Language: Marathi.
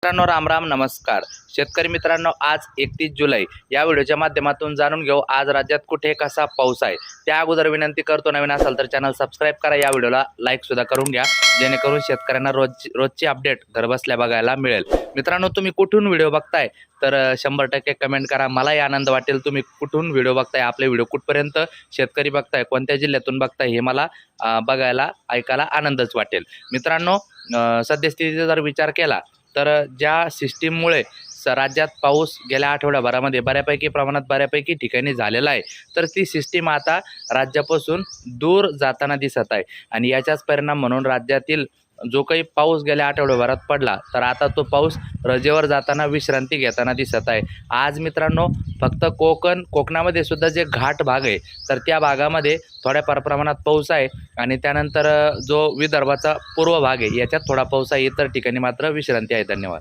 मित्रांनो राम राम नमस्कार शेतकरी मित्रांनो, आज 31 जुलै या व्हिडिओच्या माध्यमातून जाणून घेऊ आज राज्यात कुठे कसा पाऊस आहे। त्या अगोदर विनंती करतो, नवीन असाल तर चॅनल सबस्क्राइब करा, या व्हिडिओला लाईक सुद्धा करून घ्या, जेणेकरून शेतकऱ्यांना रोजची अपडेट घरबसल्या बघायला मिळेल। मित्रांनो, तुम्ही कुठून व्हिडिओ बघताय तर 100% कमेंट करा, मलाही आनंद वाटेल। तुम्ही कुठून व्हिडिओ बघताय, आपले व्हिडिओ कुठपर्यंत शेतकरी बघताय, कोणत्या जिल्ह्यातून बघताय हे मला बघायला ऐकायला आनंदच वाटेल। मित्रांनो, सद्यस्थितीचा जर विचार केला तर ज्या सिस्टीममुळे राज्यात पाऊस गेल्या आठवड्याभरामध्ये बऱ्यापैकी ठिकाणी झालेला आहे, तर ती सिस्टीम आता राज्यापासून दूर जाताना दिसत आहे आणि याचाच परिणाम म्हणून राज्यातील जो काही पाऊस गेल्या आठवड्याभरात पडला तर आता तो पाऊस रजेवर जाताना विश्रांती घेताना दिसत आहे। आज मित्रांनो, फक्त कोकणामध्ये सुद्धा जे घाट भाग आहे तर त्या भागामध्ये थोड्या प्रमाणात पाऊस आहे आणि त्यानंतर जो विदर्भाचा पूर्व भाग आहे याच्यात थोडा पाऊस आहे, इतर ठिकाणी मात्र विश्रांती आहे। धन्यवाद।